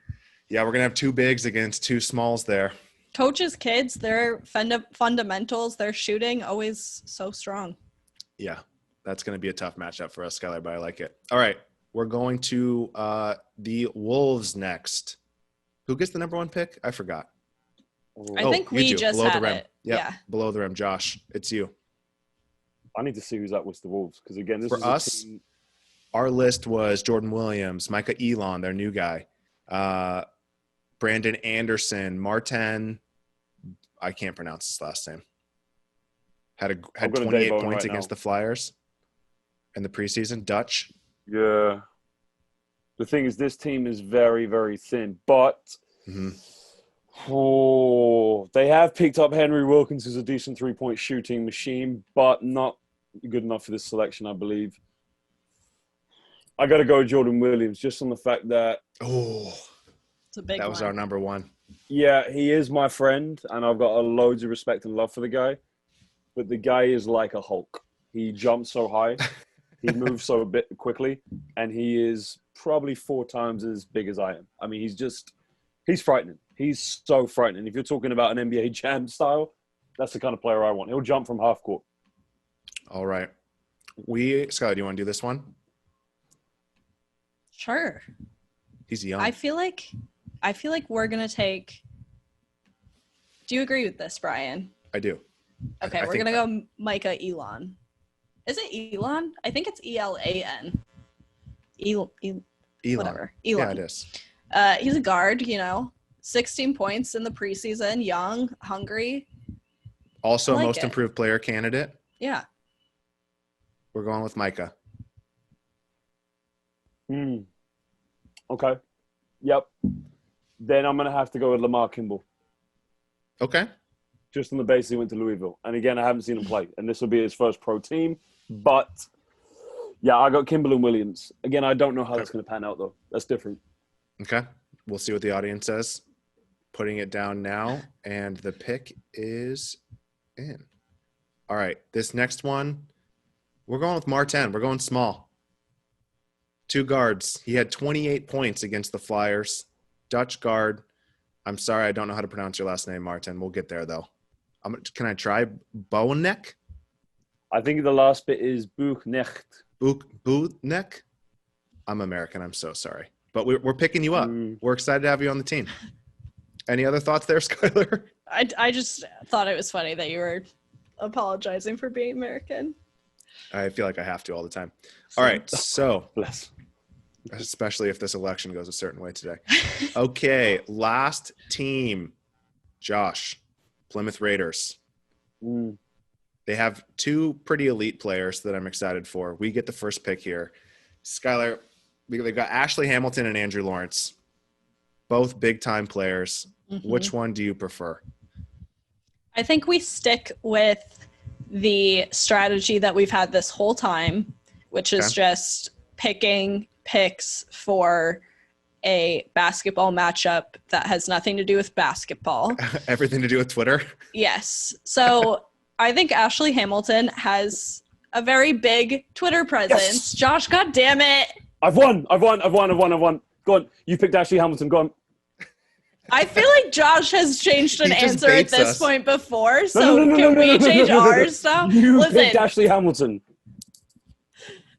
Yeah, we're going to have 2 bigs against 2 smalls there. Coaches' kids, their fundamentals, their shooting, always so strong. Yeah, that's going to be a tough matchup for us, Skylar, but I like it. All right, we're going to the Wolves next. Who gets the number 1 pick? I forgot. I think we just below had the rim. it. Yep, yeah, below the rim. Josh, it's you. I need to see who's at with the Wolves because again, this for is us. Our list was Jordan Williams, Micah Elon, their new guy, Brandon Anderson, Martin. I can't pronounce his last name. Had 28 points against the Flyers in the preseason. Dutch. Yeah. The thing is, this team is very, very thin, but. They have picked up Henry Wilkins, who's a decent 3-point shooting machine, but not good enough for this selection, I believe. I got to go with Jordan Williams, just on the fact that it's a big that was our number 1. Yeah, he is my friend, and I've got loads of respect and love for the guy. But the guy is like a Hulk. He jumps so high, he moves so quickly, and he is probably 4 times as big as I am. I mean, he's frightening. He's so frightening. If you're talking about an NBA Jam style, that's the kind of player I want. He'll jump from half court. All right. Skylar, do you want to do this one? Sure. He's young. I feel like we're gonna take. Do you agree with this, Brian? I do. Okay, we're gonna go Micah Elon. Is it Elon? I think it's ELAN. Elon. Whatever. Elon. Yeah, it is. He's a guard, 16 points in the preseason, young, hungry. Also, most improved player candidate. Yeah. We're going with Micah. Okay. Yep. Then I'm going to have to go with Lamar Kimball. Okay. Just on the basis he went to Louisville. And again, I haven't seen him play. And this will be his first pro team. But, yeah, I got Kimball and Williams. Again, I don't know how that's going to pan out, though. That's different. Okay. We'll see what the audience says. Putting it down now. And the pick is in. All right. This next one, we're going with Martin. We're going small. 2 guards. He had 28 points against the Flyers. Dutch guard. I'm sorry, I don't know how to pronounce your last name, Martin. We'll get there, though. Can I try Boneck? I think the last bit is Buchnecht. Buchneck? I'm American. I'm so sorry. But we're picking you up. We're excited to have you on the team. Any other thoughts there, Skylar? I just thought it was funny that you were apologizing for being American. I feel like I have to all the time. All right, so Bless. Especially if this election goes a certain way today. Okay, last team. Josh, Plymouth Raiders. They have two pretty elite players that I'm excited for. We get the first pick here. Skylar, they've got Ashley Hamilton and Andrew Lawrence. Both big-time players. Which one do you prefer? I think we stick with the strategy that we've had this whole time, which is just picking picks for a basketball matchup that has nothing to do with basketball. Everything to do with Twitter? Yes. So I think Ashley Hamilton has a very big Twitter presence. Yes. Josh, God damn it. I've won. Go on. You picked Ashley Hamilton. Go on. I feel like Josh has changed an answer at this point before, so can we change ours now? You picked Ashley Hamilton.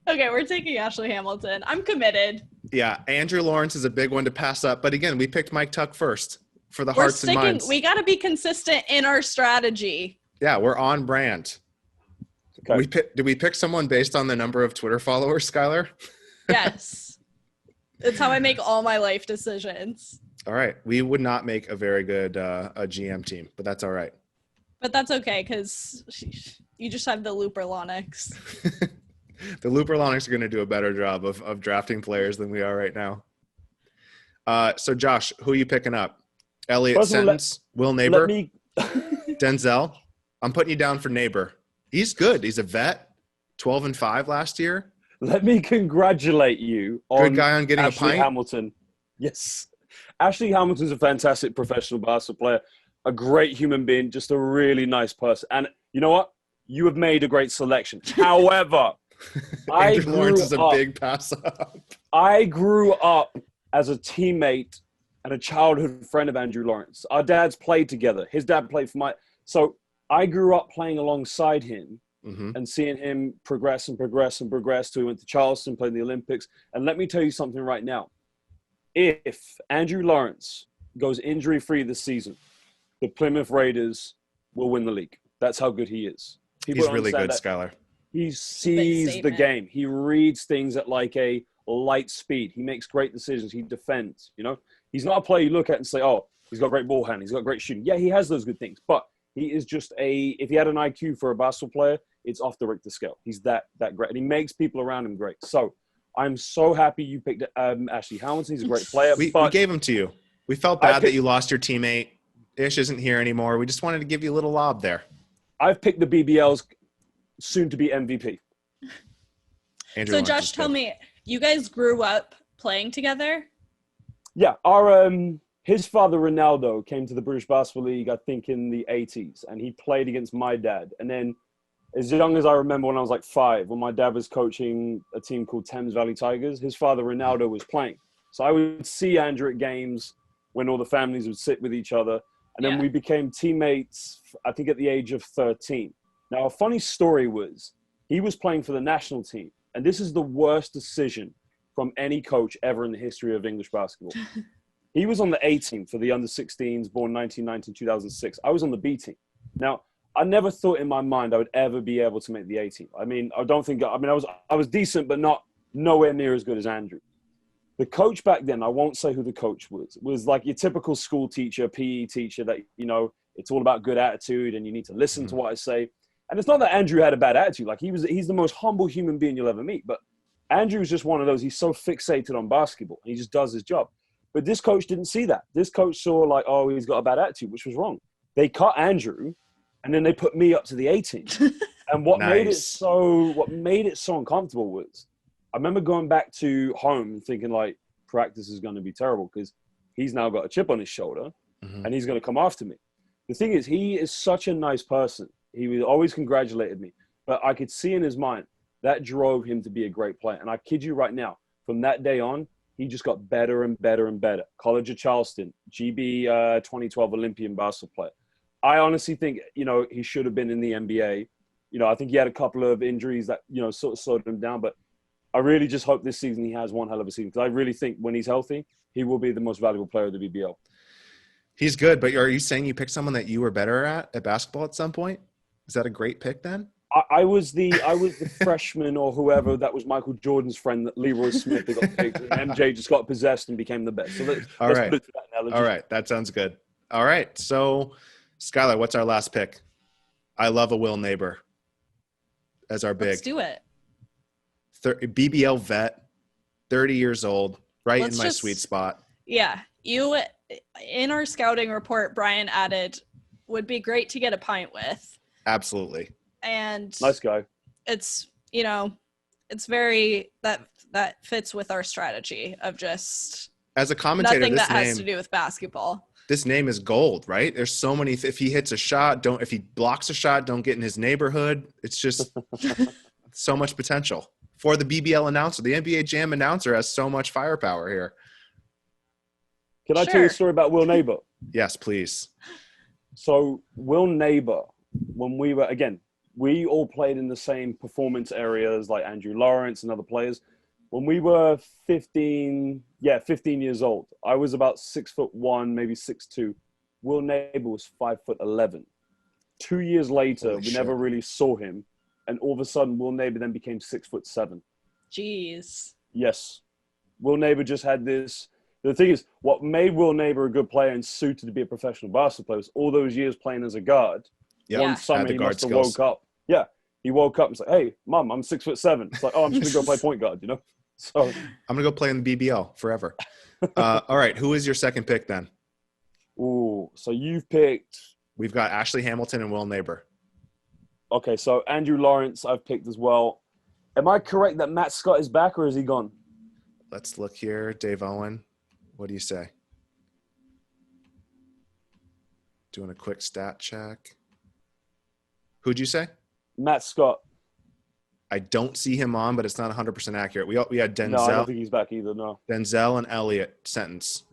Okay, we're taking Ashley Hamilton. I'm committed. Yeah, Andrew Lawrence is a big one to pass up. But again, we picked Mike Tuck first for the hearts and minds. We got to be consistent in our strategy. Yeah, we're on brand. Okay. Did we pick someone based on the number of Twitter followers, Skylar? Yes. That's how I make all my life decisions. All right. We would not make a very good a GM team, but that's all right. But that's okay because you just have the Looper Lonix. The Looper Lonix are going to do a better job of drafting players than we are right now. So, Josh, who are you picking up? Elliot Sentence, Will Neighbor, Denzel. I'm putting you down for Neighbor. He's good. He's a vet, 12-5 last year. Let me congratulate you on good guy on getting Ashley a pint. Hamilton. Yes. Ashley Hamilton's a fantastic professional basketball player, a great human being, just a really nice person. And you know what? You have made a great selection. However, Andrew Lawrence is a big pass up. I grew up as a teammate and a childhood friend of Andrew Lawrence. Our dads played together. His dad played for my... So I grew up playing alongside him and seeing him progress till he went to Charleston, played in the Olympics. And let me tell you something right now. If Andrew Lawrence goes injury-free this season, the Plymouth Raiders will win the league. That's how good he is. He's really good, Skylar. He sees the game. He reads things at like a light speed. He makes great decisions. He defends, you know. He's not a player you look at and say, oh, he's got great ball hand. He's got great shooting. Yeah, he has those good things. But he is just if he had an IQ for a basketball player, it's off the Richter scale. He's that great. And he makes people around him great. So I'm so happy you picked Ashley Hamilton. He's a great player. We gave him to you. We felt bad that you lost your teammate. Ish isn't here anymore. We just wanted to give you a little lob there. I've picked the BBL's soon-to-be MVP. Andrew so, Josh, tell me, you guys grew up playing together? Yeah. His father, Ronaldo, came to the British Basketball League, I think, in the 80s, and he played against my dad. And then as young as I remember when I was like 5, when my dad was coaching a team called Thames Valley Tigers, his father, Ronaldo, was playing. So I would see Andrew at games when all the families would sit with each other. And then we became teammates, I think, at the age of 13. Now, a funny story was he was playing for the national team. And this is the worst decision from any coach ever in the history of English basketball. He was on the A team for the under-16s, born 1990, 2006. I was on the B team. Now, I never thought in my mind I would ever be able to make the A team. I mean, I was decent, but nowhere near as good as Andrew. The coach back then, I won't say who the coach was like your typical school teacher, PE teacher that, you know, it's all about good attitude and you need to listen to what I say. And it's not that Andrew had a bad attitude. Like he's the most humble human being you'll ever meet. But Andrew's just one of those, he's so fixated on basketball. He just does his job. But this coach didn't see that. This coach saw like, oh, he's got a bad attitude, which was wrong. They cut Andrew and then they put me up to the A team. And what made it so uncomfortable was I remember going back to home and thinking like practice is going to be terrible because he's now got a chip on his shoulder and he's going to come after me. The thing is, he is such a nice person. He always congratulated me, but I could see in his mind that drove him to be a great player. And I kid you right now, from that day on, he just got better and better and better. College of Charleston, GB 2012 Olympian basketball player. I honestly think, you know, he should have been in the NBA. You know, I think he had a couple of injuries that, you know, sort of slowed him down, but I really just hope this season he has one hell of a season because I really think when he's healthy, he will be the most valuable player of the BBL. He's good, but are you saying you picked someone that you were better at basketball at some point? Is that a great pick then? I was the freshman or whoever that was Michael Jordan's friend, that Leroy Smith that got picked, and MJ just got possessed and became the best. So let's put it to that analogy. All right, that sounds good. All right, so Skylar, what's our last pick? I love a Will Neighbor as our big. Let's do it. BBL vet, 30 years old, right in my sweet spot. Yeah, you in our scouting report, Brian added, would be great to get a pint with. Absolutely. And nice guy. It's, it's very that fits with our strategy of just as a commentator, nothing that has to do with basketball. This name is gold, right? There's so many. If he hits a shot, if he blocks a shot, don't get in his neighborhood. It's just so much potential for the BBL announcer. The NBA Jam announcer has so much firepower here. Can I tell you a story about Will Neighbor? Yes, please. So Will Neighbor, when we all played in the same performance areas like Andrew Lawrence and other players. When we were 15 years old, I was about 6'1", maybe 6'2". Will Neighbor was 5'11". 2 years later, we never really saw him. And all of a sudden, Will Neighbor then became 6'7". Jeez. Yes. Will Neighbor just had this. The thing is, what made Will Neighbor a good player and suited to be a professional basketball player was all those years playing as a guard. Yeah. One summer, he must have woke up. Yeah. He woke up and said, "Hey, Mom, I'm 6'7". It's like, oh, I'm just going to go play point guard, So I'm going to go play in the BBL forever. All right. Who is your second pick then? Ooh, so you've picked. We've got Ashley Hamilton and Will Neighbor. Okay, so Andrew Lawrence I've picked as well. Am I correct that Matt Scott is back or is he gone? Let's look here. Dave Owen, what do you say? Doing a quick stat check. Who'd you say? Matt Scott. I don't see him on, but it's not 100% accurate. We had Denzel. No, I don't think he's back either, no. Denzel and Elliott Sentence.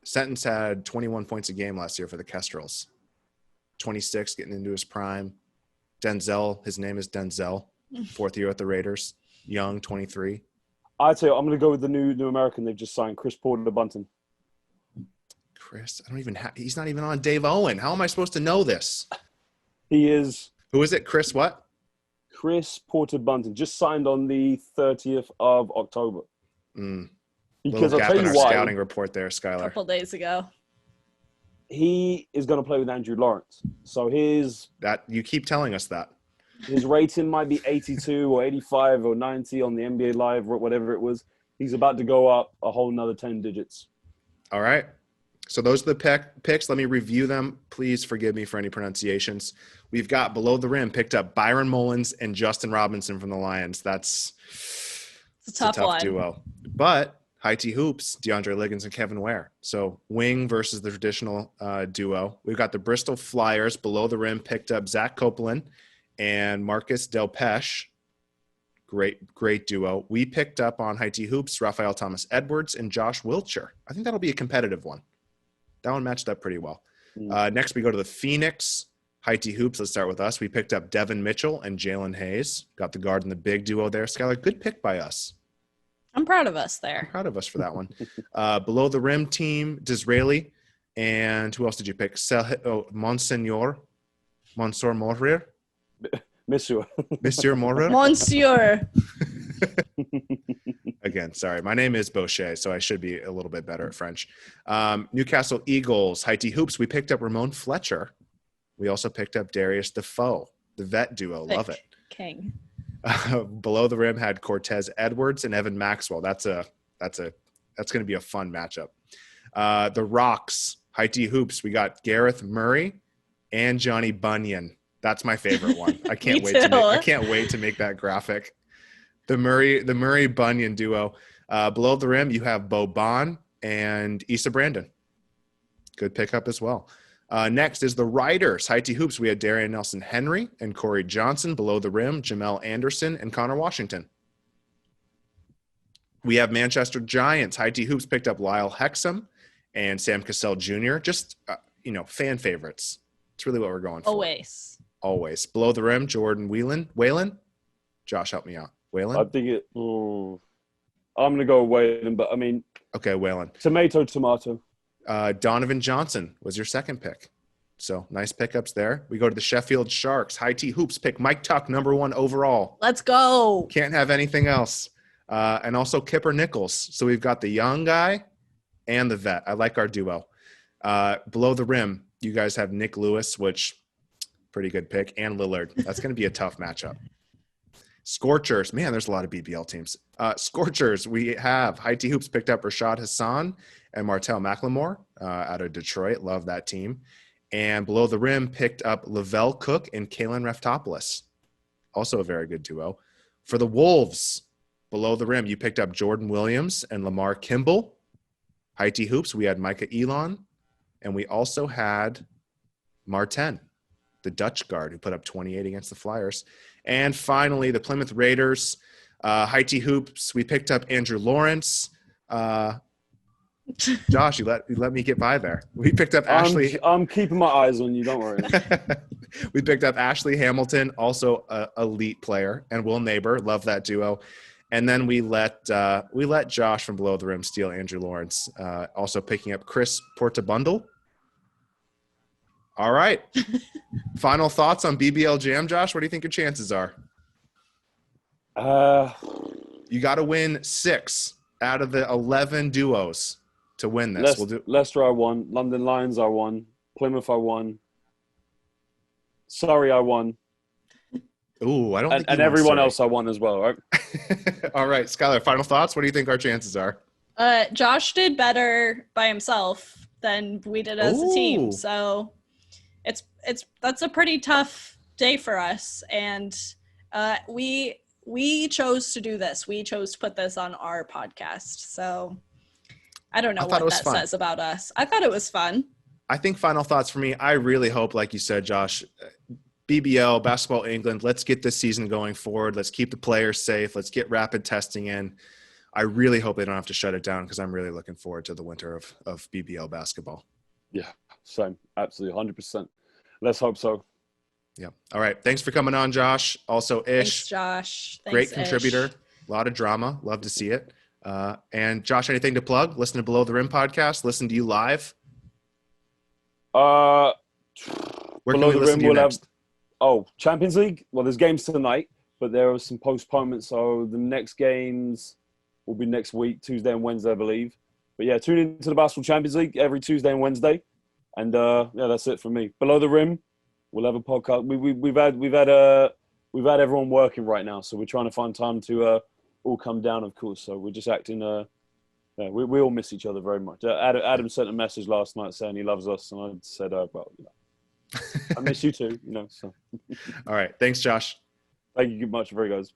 Sentence had 21 points a game last year for the Kestrels. 26, getting into his prime. Denzel, his name is Denzel. Fourth year at the Raiders. Young, 23. I'd say I'm going to go with the new American they've just signed, Chris Porter Bunton. Chris, I don't even have – he's not even on Dave Owen. How am I supposed to know this? He is. Who is it? Chris what? Chris Porter Bunton. Just signed on the 30th of October. Because I'll tell you why. Scouting report there, Skylar. A couple days ago. He is going to play with Andrew Lawrence. So you keep telling us that. His rating might be 82 or 85 or 90 on the NBA Live or whatever it was. He's about to go up a whole nother 10 digits. All right. So those are the picks. Let me review them. Please forgive me for any pronunciations. We've got below the rim picked up Byron Mullins and Justin Robinson from the Lions. That's a tough one. Duo. But High T Hoops, DeAndre Liggins and Kevin Ware. So wing versus the traditional duo. We've got the Bristol Flyers below the rim picked up Zach Copeland and Marcus Delpeche. Great duo. We picked up on High T Hoops, Raphael Thomas Edwards and Josh Wiltshire. I think that'll be a competitive one. That one matched up pretty well. Next, we go to the Phoenix High T Hoops. Let's start with us. We picked up Devin Mitchell and Jalen Hayes. Got the guard and the big duo there. Skylar, good pick by us. I'm proud of us there. I'm proud of us for that one. Below the rim team, Disraeli. And who else did you pick? Monsieur Morir? Monsieur Morir? Monsieur. Again, sorry. My name is Bosche, so I should be a little bit better at French. Newcastle Eagles, High T Hoops. We picked up Ramon Fletcher. We also picked up Darius Defoe, the vet duo. Love it. King. Below the rim had Cortez Edwards and Evan Maxwell. That's going to be a fun matchup. The Rocks, High T Hoops. We got Gareth Murray and Johnny Bunyan. That's my favorite one. I can't wait to make that graphic. The Murray Bunyan duo. Below the rim, you have Bo Bon and Issa Brandon. Good pickup as well. Next is the Riders. High T Hoops. We had Darian Nelson Henry and Corey Johnson. Below the rim, Jamel Anderson and Connor Washington. We have Manchester Giants. High T Hoops picked up Lyle Hexam and Sam Cassell Jr. Just, fan favorites. It's really what we're going for. Always. Below the rim, Jordan Whalen. Josh, help me out. Whalen? I think I'm going to go Whalen, but I mean. Okay, Whalen. Tomato. Donovan Johnson was your second pick. So nice pickups there. We go to the Sheffield Sharks. High T Hoops pick Mike Tuck, #1 overall. Let's go. Can't have anything else. And also Kipper Nichols. So we've got the young guy and the vet. I like our duo. Below the rim, you guys have Nick Lewis, which pretty good pick, and Lillard. That's going to be a tough matchup. Scorchers. Man, there's a lot of BBL teams. Scorchers, we have High T Hoops picked up Rashad Hassan and Martell McLemore out of Detroit. Love that team. And below the rim picked up Lavelle Cook and Kalen Reftopoulos. Also a very good duo. For the Wolves, below the rim, you picked up Jordan Williams and Lamar Kimball. High T Hoops, we had Micah Elon. And we also had Martin, the Dutch guard, who put up 28 against the Flyers. And finally, the Plymouth Raiders, High T Hoops, we picked up Andrew Lawrence. Josh, you let me get by there. We picked up Ashley. I'm keeping my eyes on you. Don't worry. We picked up Ashley Hamilton, also an elite player, and Will Neighbor. Love that duo. And then we let Josh from below the rim steal Andrew Lawrence. Also picking up Chris Portabundle. All right. Final thoughts on BBL Jam, Josh? What do you think your chances are? You got to win 6 out of the 11 duos to win this. Leicester, I won. London Lions, I won. Plymouth, I won. Surrey, I won. Ooh, I don't think and everyone else I won as well, right? All right, Skylar, final thoughts? What do you think our chances are? Josh did better by himself than we did as a team. So that's a pretty tough day for us. And we chose to do this. We chose to put this on our podcast. So I don't know what that says about us. I thought it was fun. I think final thoughts for me, I really hope, like you said, Josh, BBL, Basketball England, let's get this season going forward. Let's keep the players safe. Let's get rapid testing in. I really hope they don't have to shut it down because I'm really looking forward to the winter of BBL basketball. Yeah, same. Absolutely, 100%. Let's hope so. Yeah. All right. Thanks for coming on, Josh. Also, Ish. Thanks, Josh. Great contributor. A lot of drama. Love to see it. And Josh, anything to plug? Listen to Below the Rim podcast. Listen to you live. Where can we listen to you next? Champions League. Well, there's games tonight, but there are some postponements. So the next games will be next week, Tuesday and Wednesday, I believe. But yeah, tune into the Basketball Champions League every Tuesday and Wednesday. And yeah, that's it from me. Below the Rim, we'll have a podcast. We've had everyone working right now, so we're trying to find time to all come down, of course. So we're just acting. Yeah, we all miss each other very much. Adam sent a message last night saying he loves us, and I said, well, you know, I miss you too, you know. So. All right, thanks, Josh. Thank you much, very guys.